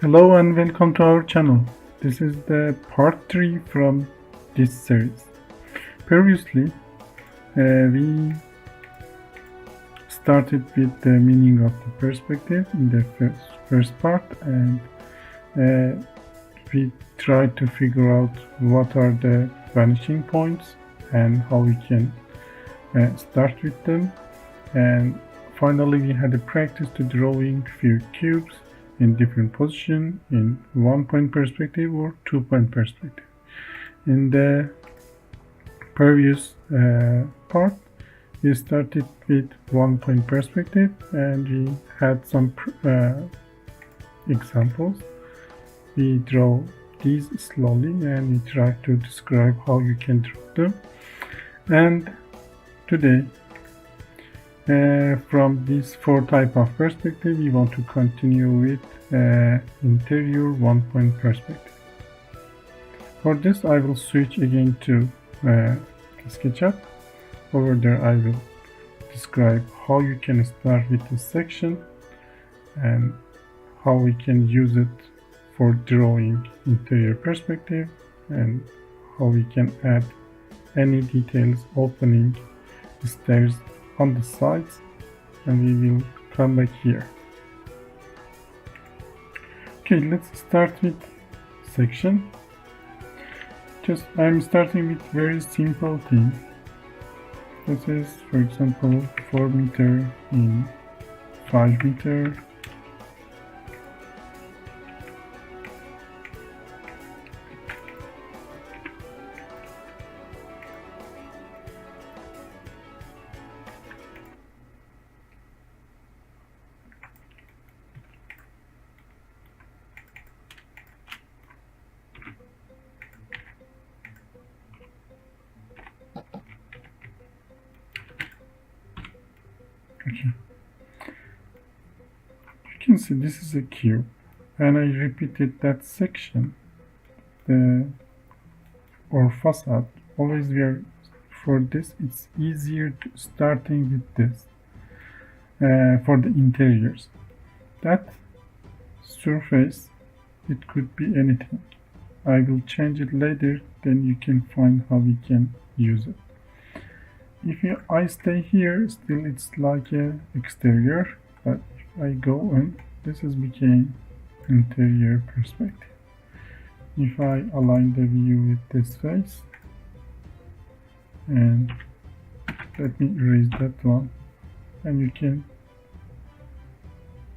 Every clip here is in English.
Hello and welcome to our channel. This is the part 3 from this series. Previously, we started with the meaning of the perspective in the first part, and we tried to figure out what are the vanishing points and how we can start with them. And finally, we had a practice to drawing few cubes in different position in 1-point perspective or 2-point perspective. In the previous part, we started with 1-point perspective and we had some examples. We draw these slowly and we try to describe how you can draw them. And today, from these 4 type of perspective, we want to continue with interior 1-point perspective. For this, I will switch again to SketchUp. Over there, I will describe how you can start with this section and how we can use it for drawing interior perspective and how we can add any details opening the stairs on the sides, and we will come back here. Okay, let's start with section. I'm starting with very simple thing. This is, for example, 4 meter in 5 meter. Okay. You can see this is a cube, and I repeated that section, or facade. Always for this, it's easier to starting with this for the interiors. That surface, it could be anything. I will change it later, then you can find how we can use it. If I stay here, still it's like a exterior, but if I go on, this is became interior perspective. If I align the view with this face, and let me erase that one, and you can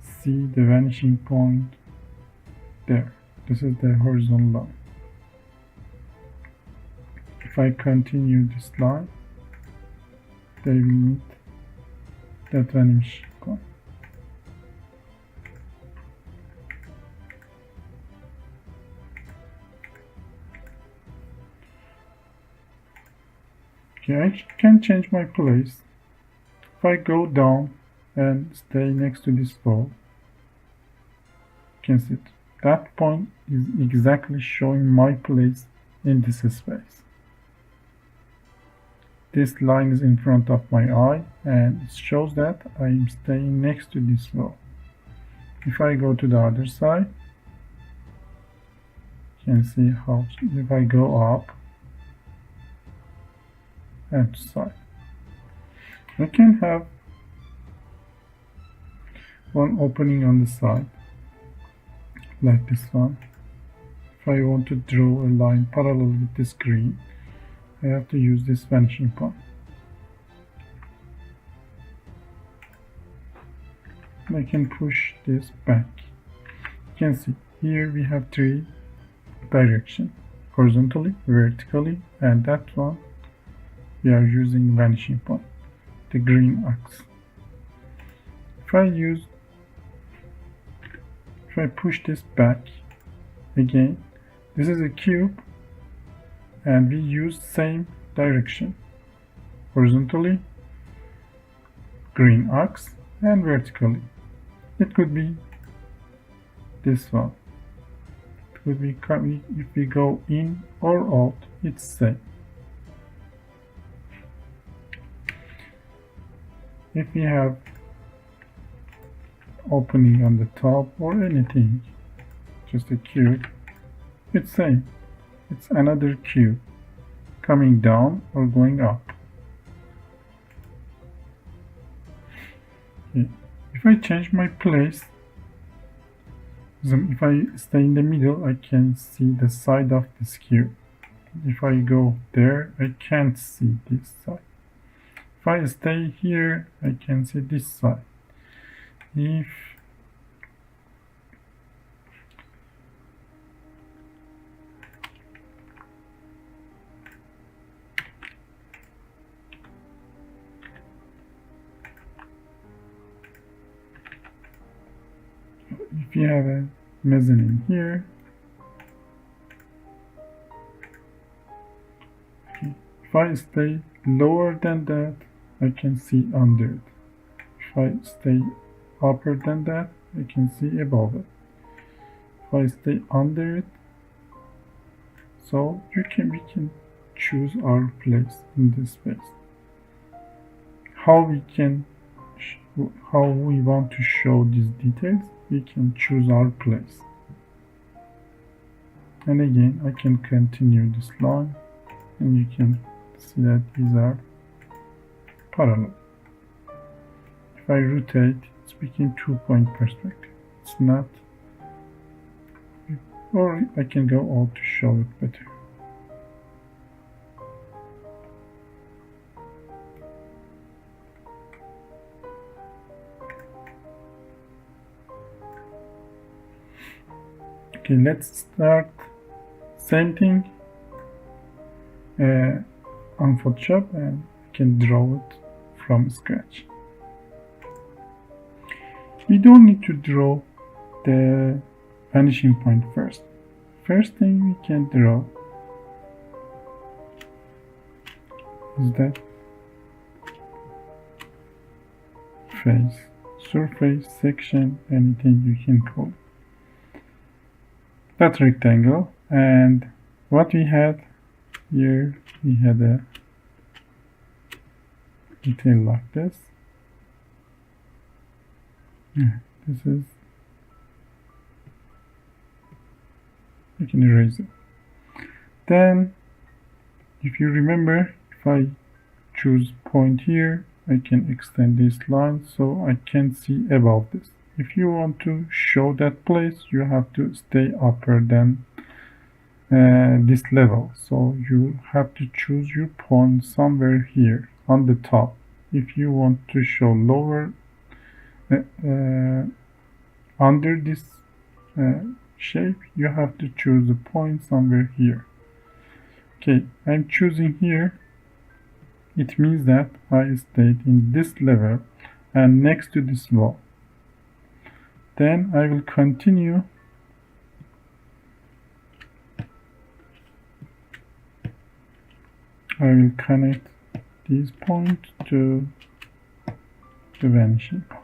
see the vanishing point there. This is the horizontal line. If I continue this line, they will meet that vanishing point. Okay, I can change my place. If I go down and stay next to this wall, you can see that point is exactly showing my place in this space. This line is in front of my eye and it shows that I am staying next to this wall. If I go to the other side, you can see how if I go up and side, I can have one opening on the side like this one. If I want to draw a line parallel with this green, I have to use this vanishing point. I can push this back. You can see here we have 3 directions: horizontally, vertically, and that one we are using vanishing point, the green axis. If I push this back again, this is a cube, and we use same direction: horizontally, green axis, and vertically. It could be this one. It could be if we go in or out, it's same. If we have opening on the top or anything, just a cube. It's same. It's another cube coming down or going up. Okay. If I change my place, if I stay in the middle, I can see the side of this cube. If I go there, I can't see this side. If I stay here, I can see this side. If you have a mezzanine here, if I stay lower than that, I can see under it. If I stay upper than that, I can see above it. If I stay under it, so we can choose our place in this space. How we want to show these details, we can choose our place. And again, I can continue this line, and you can see that these are parallel. If I rotate, it's became 2-point perspective. It's not, or I can go all to show it better. Okay, let's start same thing on Photoshop, and I can draw it from scratch. We don't need to draw the vanishing point first. First thing we can draw is that face, surface, section, anything you can call it. That rectangle, and what we had here, we had a detail like this. This is, you can erase it. Then, if you remember, if I choose point here, I can extend this line so I can see above this. If you want to show that place, you have to stay upper than this level. So you have to choose your point somewhere here on the top. If you want to show lower under this shape, you have to choose a point somewhere here. Okay, I'm choosing here. It means that I stayed in this level and next to this wall. Then I will continue I will connect these points to the vanishing point.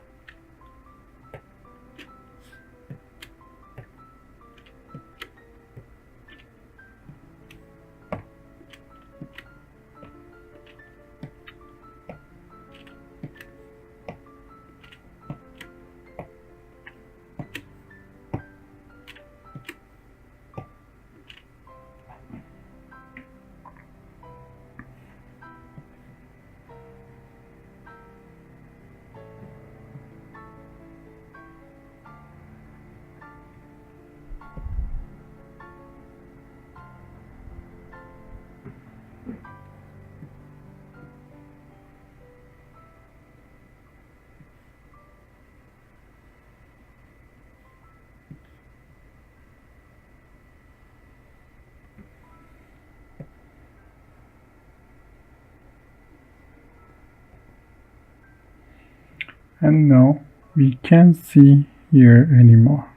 And now we can't see here anymore.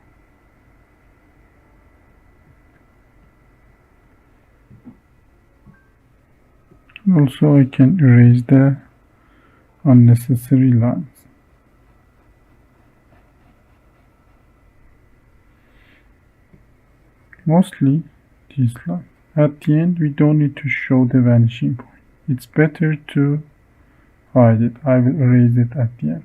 Also, I can erase the unnecessary lines. Mostly these lines. At the end, we don't need to show the vanishing point. It's better to hide it. I will erase it at the end.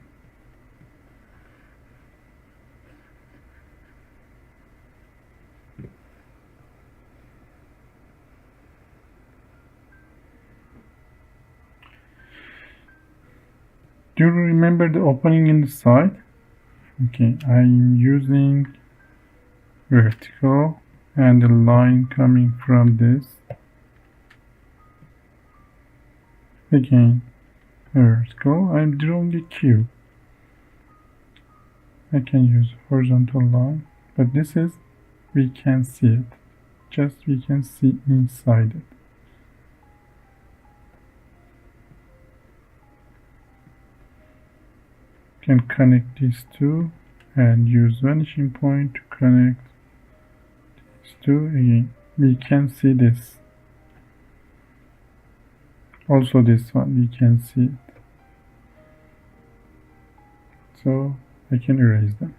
Do you remember the opening in the side? Okay, I'm using vertical and the line coming from this. Again, vertical. I'm drawing a cube. I can use horizontal line, but this is, we can see it. Just we can see inside it. Can connect these two and use vanishing point to connect these two. Again, we can see this. Also this one, we can see it. So I can erase them.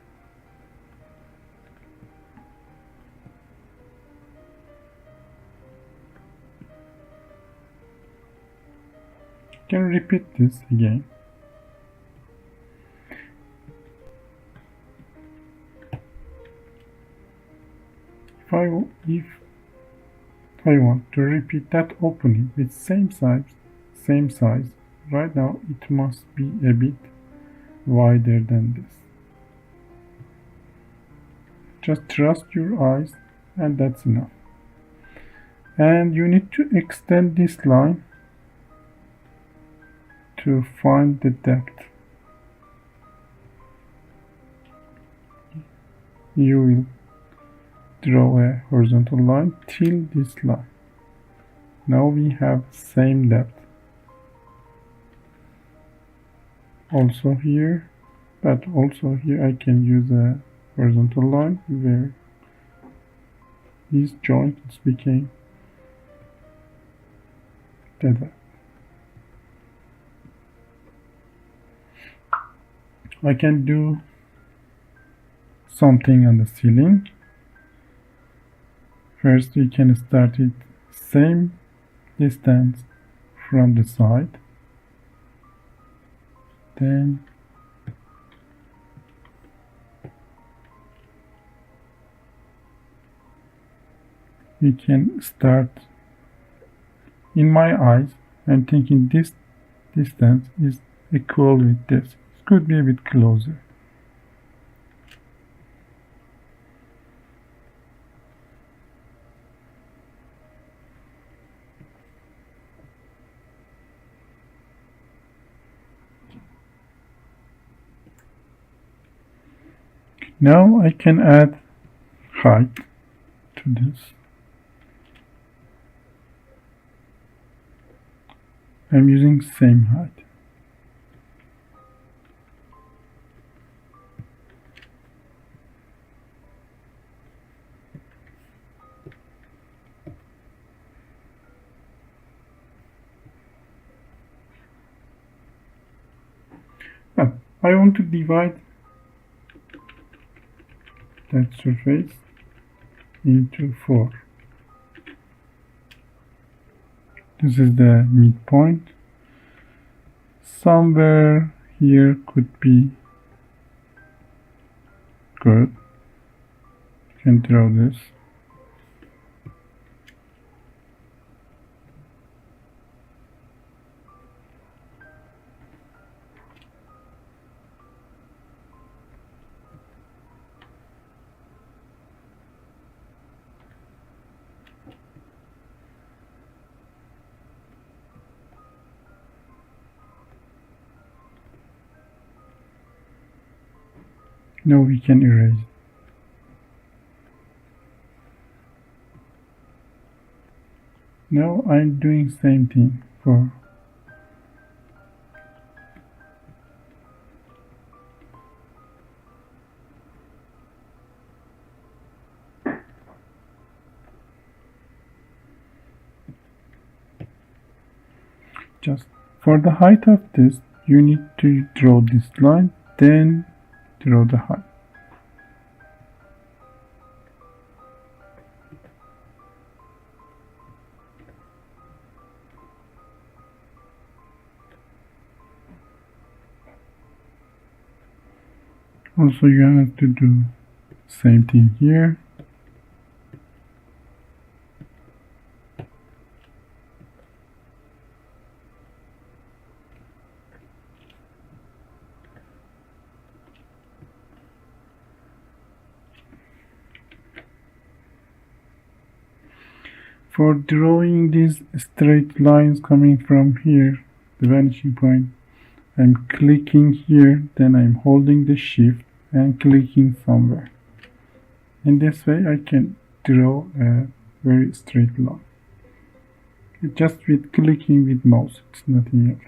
Can repeat this again. If I want to repeat that opening with same size, right now it must be a bit wider than this. Just trust your eyes and that's enough. And you need to extend this line to find the depth. You will draw a horizontal line till this line. Now we have same depth. Also here, but also here I can use a horizontal line where these joints became the depth. I can do something on the ceiling. First we can start with same distance from the side. Then we can start, in my eyes, I'm thinking this distance is equal with this. It could be a bit closer. Now I can add height to this. I'm using same height. But I want to divide that surface into 4. This is the midpoint. Somewhere here could be good. You can draw this. Now we can erase. Now I'm doing same thing for just for the height of this, you need to draw this line, then draw the height. Also you have to do same thing here. For drawing these straight lines coming from here, the vanishing point, I'm clicking here, then I'm holding the shift and clicking somewhere. In this way I can draw a very straight line. Just with clicking with mouse, it's nothing else.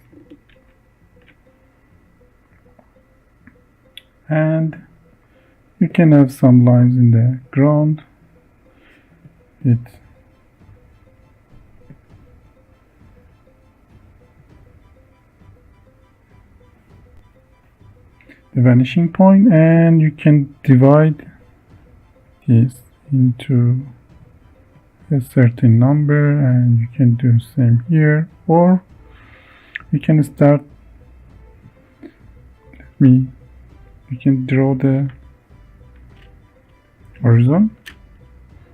And you can have some lines in the ground. The vanishing point, and you can divide this into a certain number, and you can do same here, or we can start, you can draw the horizon.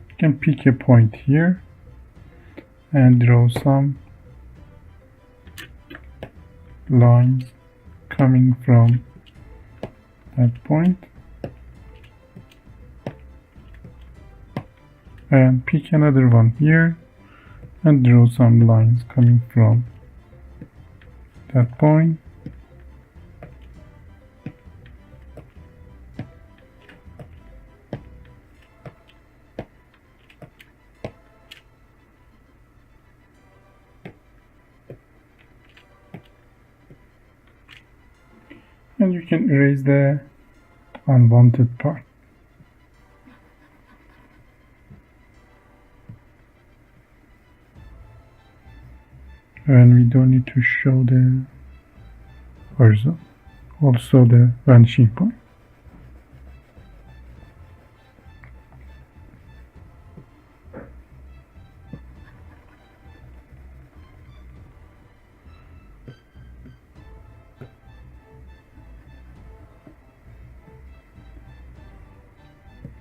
You can pick a point here and draw some lines coming from that point, and pick another one here and draw some lines coming from that point. And you can erase the unwanted part. And we don't need to show the horizon, also the vanishing point.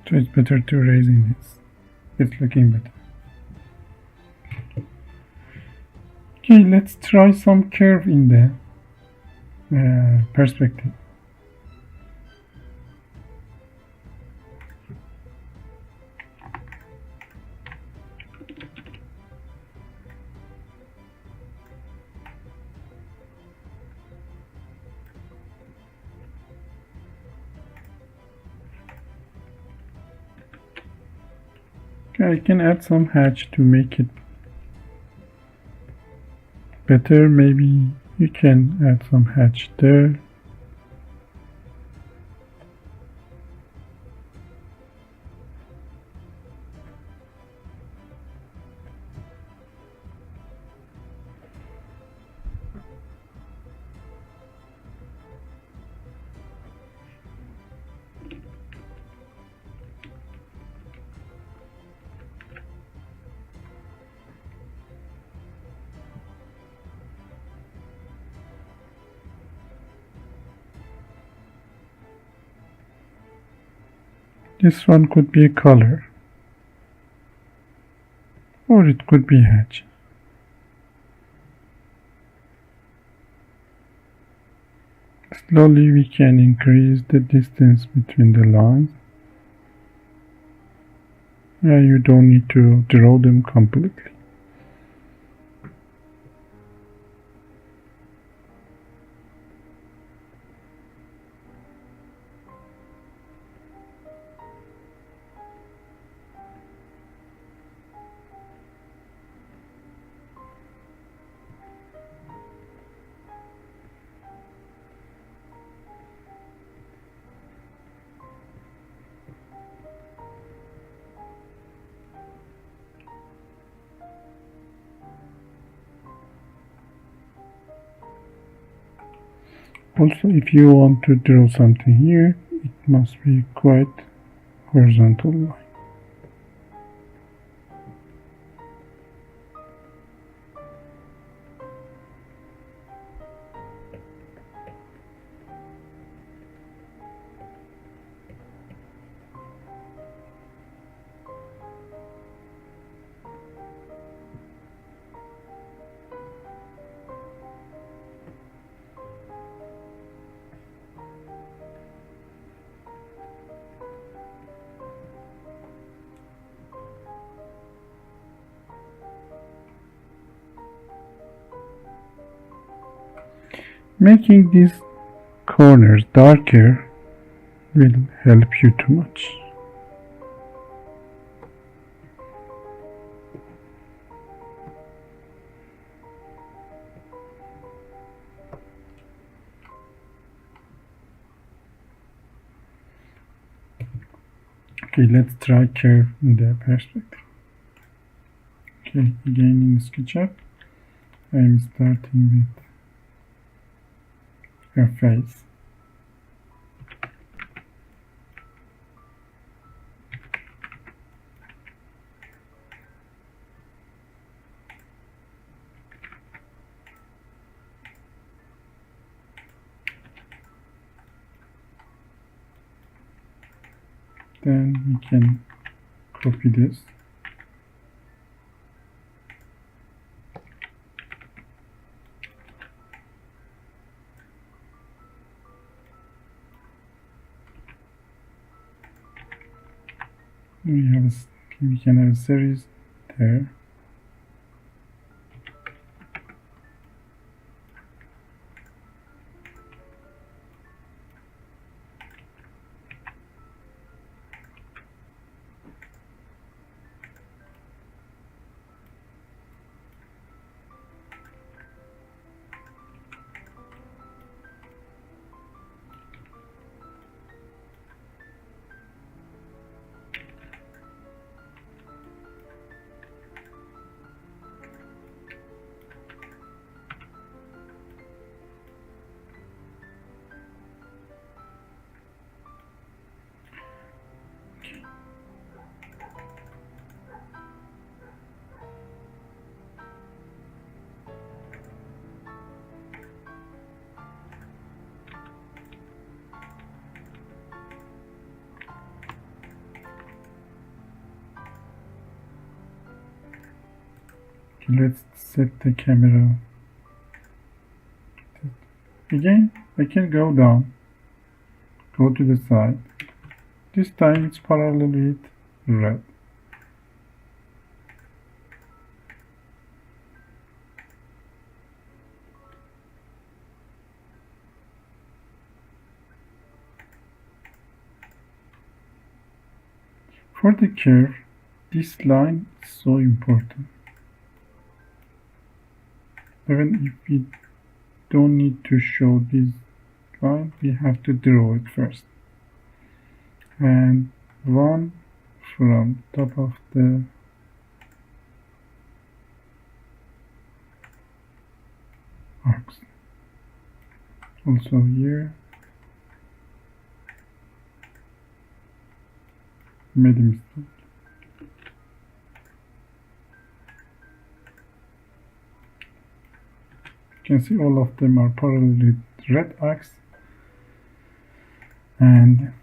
So it's better to erasing this. It's looking better. Okay, let's try some curve in the perspective. Okay, I can add some hatch to make it better. Maybe you can add some hatch there. This one could be a color, or it could be hatch. Slowly we can increase the distance between the lines. You don't need to draw them completely. Also, if you want to draw something here, it must be quite horizontal line. Making these corners darker will help you too much. Okay, let's try curve in the perspective. Okay, again in SketchUp, I'm starting with a face. Then we can copy this. We can have a series there. Let's set the camera. Again, I can go down, go to the side. This time it's parallel with red. For the curve, this line is so important. Even if we don't need to show this line, we have to draw it first. And one from top of the arcs. Also here, made a mistake. You can see all of them are parallel with red axis, and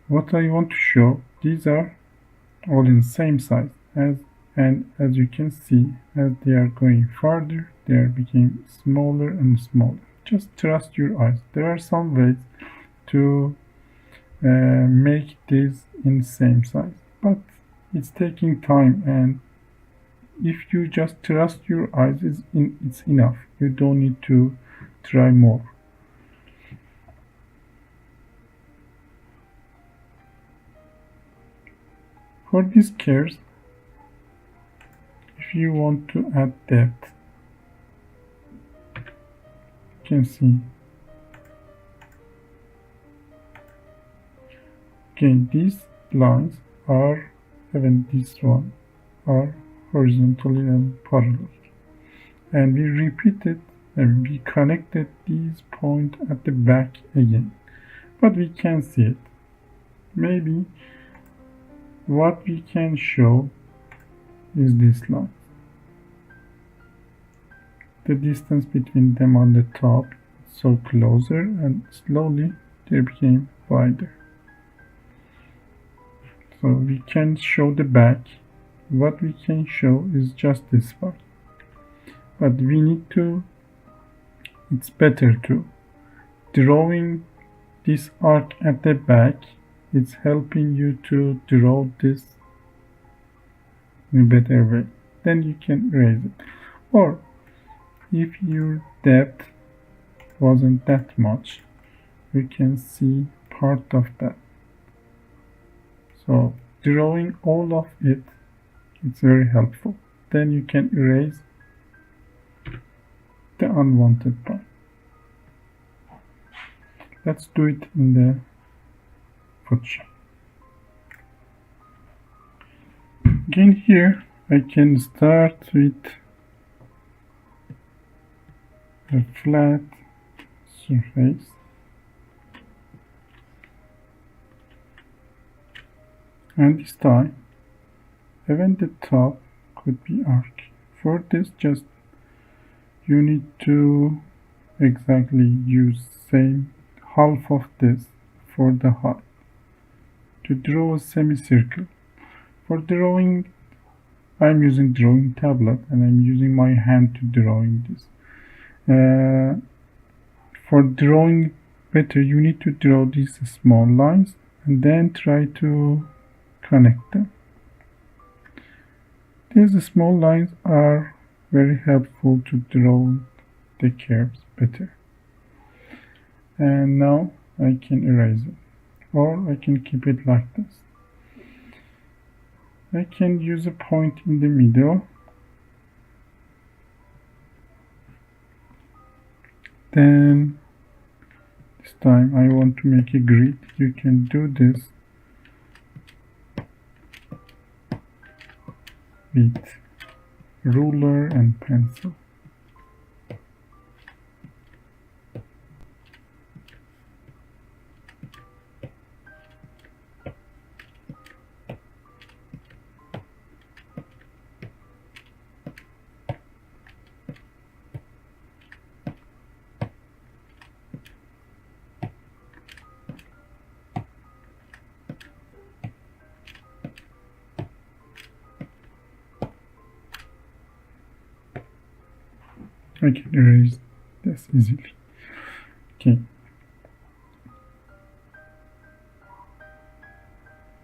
what I want to show, these are all in the same size, and as you can see, as they are going farther, they are becoming smaller and smaller. Just trust your eyes. There are some ways to make these in the same size, but it's taking time, and if you just trust your eyes, it's enough. You don't need to try more. For these curves, if you want to add depth, you can see. Okay, these lines are, even this one, are horizontally and parallel. And we repeated and we connected these points at the back again. But we can see it. Maybe what we can show is this line. The distance between them on the top is so closer, and slowly they became wider. So we can show the back. What we can show is just this part. But we need to, it's better to drawing this arc at the back. It's helping you to draw this in a better way. Then you can erase it. Or if your depth wasn't that much, you can see part of that. So drawing all of it, it's very helpful. Then you can erase the unwanted part. Let's do it in the Photoshop. Again here I can start with a flat surface. And this time even the top could be arc. For this, just you need to exactly use same half of this for the height to draw a semicircle. For drawing, I'm using drawing tablet and I'm using my hand to drawing this. For drawing better, you need to draw these small lines and then try to connect them. These small lines are very helpful to draw the curves better. And now I can erase it, or I can keep it like this. I can use a point in the middle. Then this time I want to make a grid. You can do this with ruler and pencil. I can erase this easily. Okay.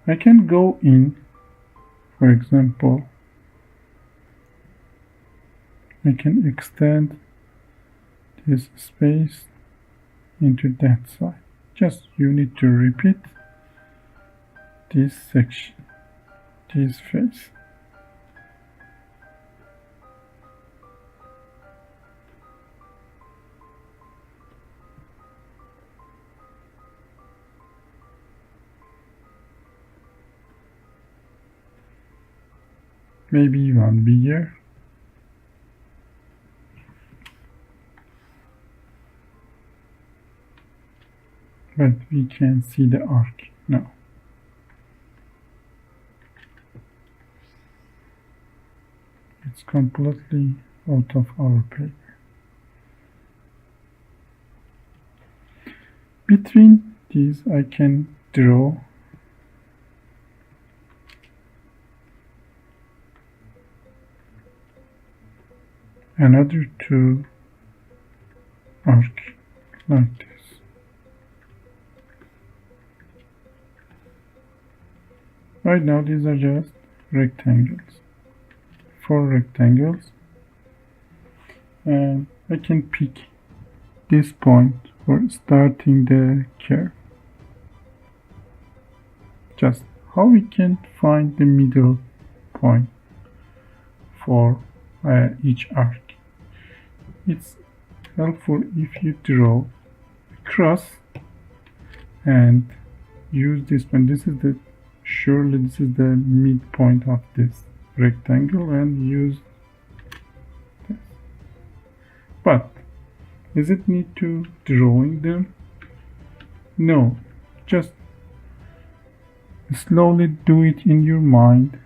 I can go in, for example, I can extend this space into that side. Just you need to repeat this section, this face. Maybe one bigger. But we can see the arc now. It's completely out of our paper. Between these I can draw another two arcs like this. Right now these are just rectangles, 4 rectangles, and I can pick this point for starting the curve. Just how we can find the middle point for each arc. It's helpful if you draw a cross and use this one. Surely this is the midpoint of this rectangle, and use this. But is it need to drawing them? No, just slowly do it in your mind,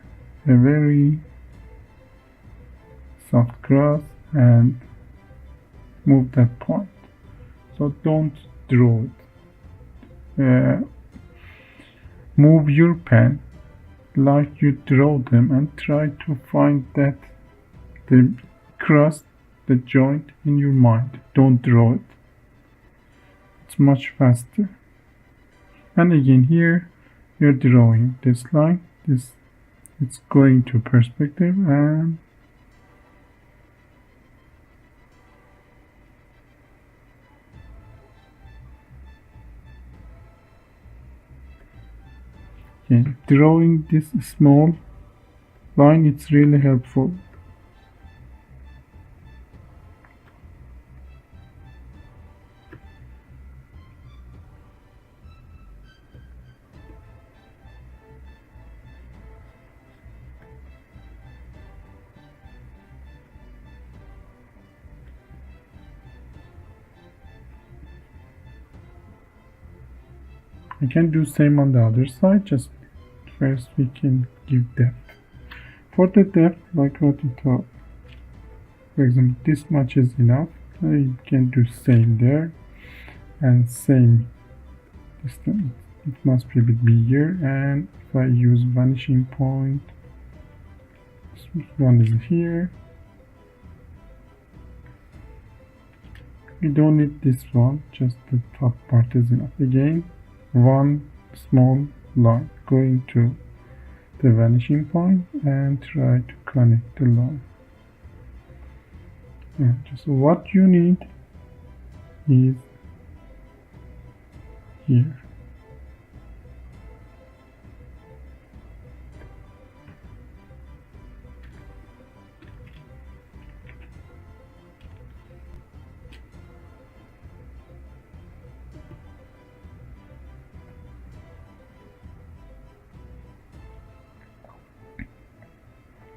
a very soft cross, and move that point. So don't draw it. Move your pen like you draw them and try to find that the cross, the joint in your mind. Don't draw it. It's much faster. And again here you're drawing this line, this it's going to perspective, and okay, drawing this small line, it's really helpful. I can do same on the other side, just first we can give depth. For the depth, like what we thought, for example, this much is enough. I can do same there, and same distance. It must be a bit bigger, and if I use vanishing point, this one is here. We don't need this one, just the top part is enough. Again, one small line going to the vanishing point and try to connect the line. And just what you need is here.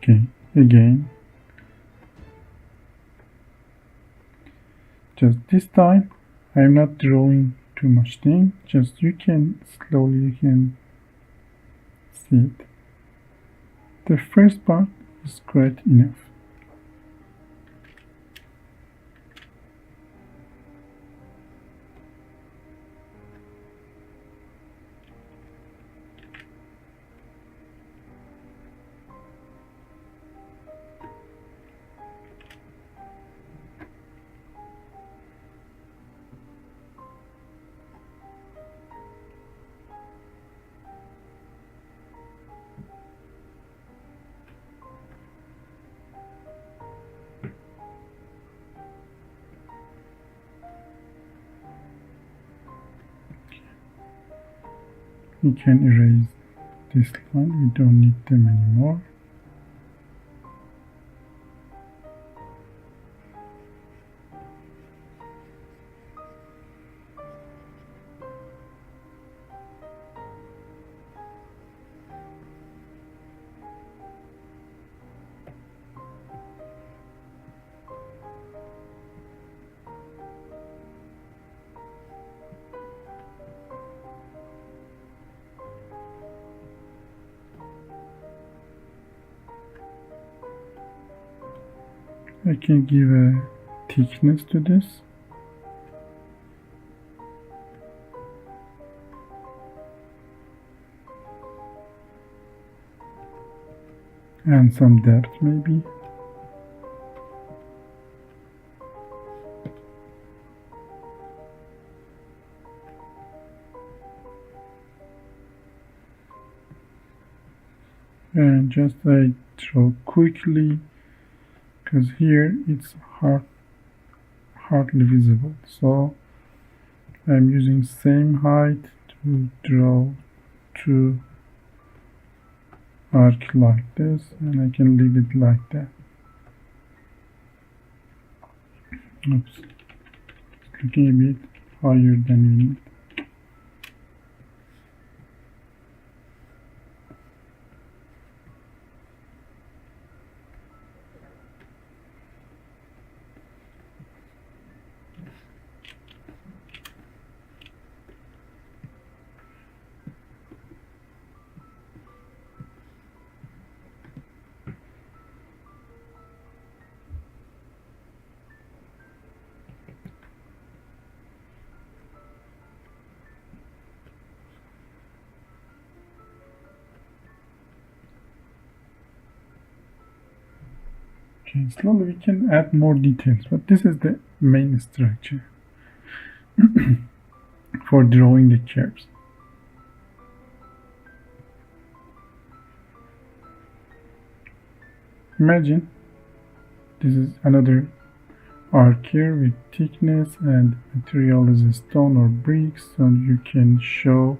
Okay, again, just this time I'm not drawing too much thing, just you can slowly see it. The first part is quite enough. We can erase this line, we don't need them anymore. I can give a thickness to this. And some depth maybe. And just I draw quickly, because here it's hardly visible, so I'm using same height to draw two arc like this, and I can leave it like that. Oops, it's looking a bit higher than we need. Okay, slowly we can add more details, but this is the main structure for drawing the curves. Imagine this is another arc here with thickness and material is stone or bricks, and you can show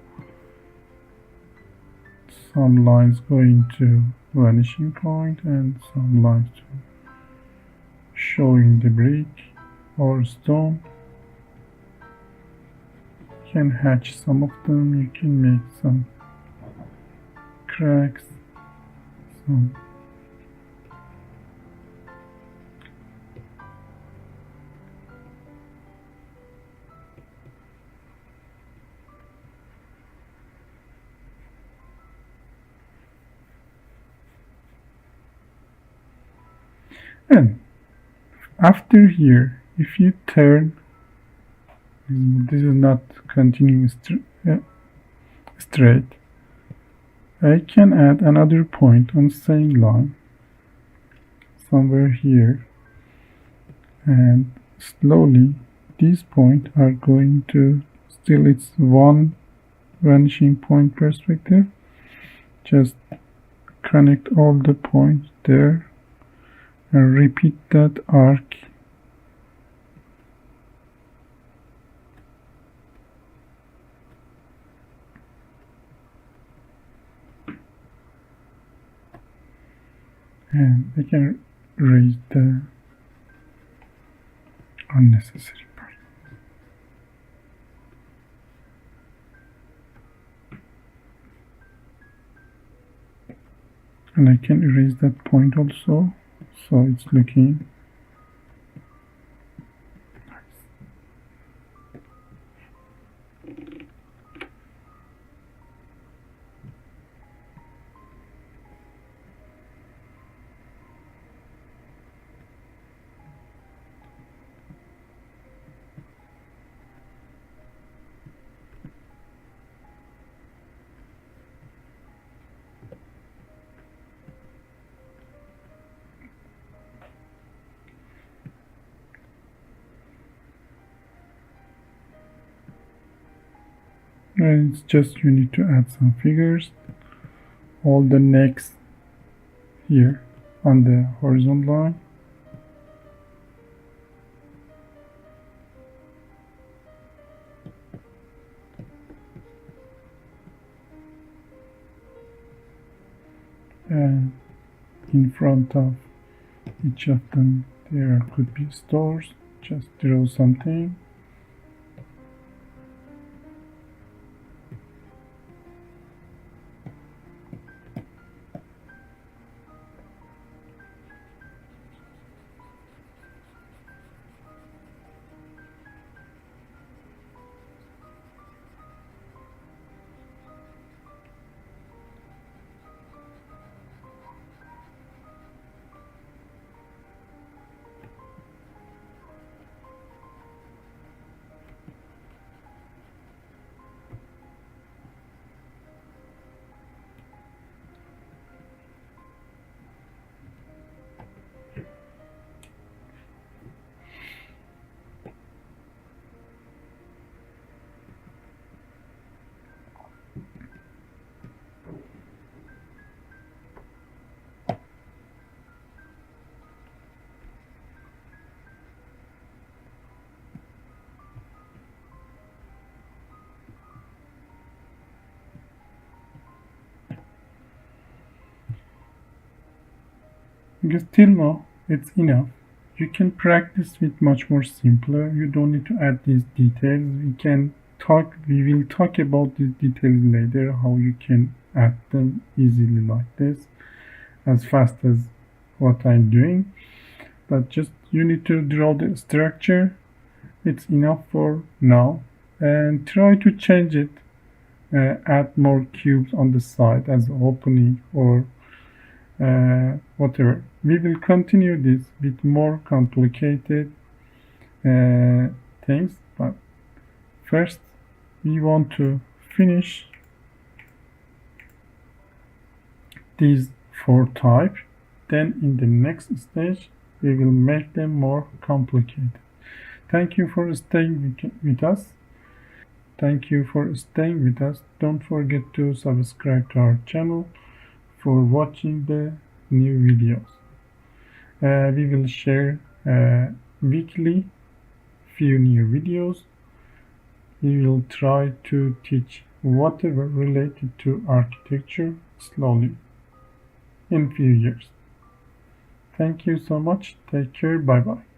some lines going to vanishing point and some lines to showing the brick or stone. You can hatch some of them, you can make some cracks, some and after here if you turn this is not continuing straight. I can add another point on same line somewhere here, and slowly these points are going to still it's one vanishing point perspective. Just connect all the points there and repeat that arc. And I can erase the unnecessary part. And I can erase that point also, so it's looking nice. And it's just you need to add some figures. All the necks here on the horizontal line. And in front of each of them there could be stores. Just draw something. Because till now it's enough. You can practice with much more simpler. You don't need to add these details. We will talk about these details later, how you can add them easily like this, as fast as what I'm doing. But just you need to draw the structure. It's enough for now. And try to change it. Add more cubes on the side as opening or whatever. We will continue this with more complicated things, but first we want to finish these four types. Then in the next stage we will make them more complicated. Thank you for staying with us. Thank you for staying with us. Don't forget to subscribe to our channel for watching the new videos. We will share weekly few new videos. We will try to teach whatever related to architecture slowly in few years. Thank you so much. Take care. Bye bye.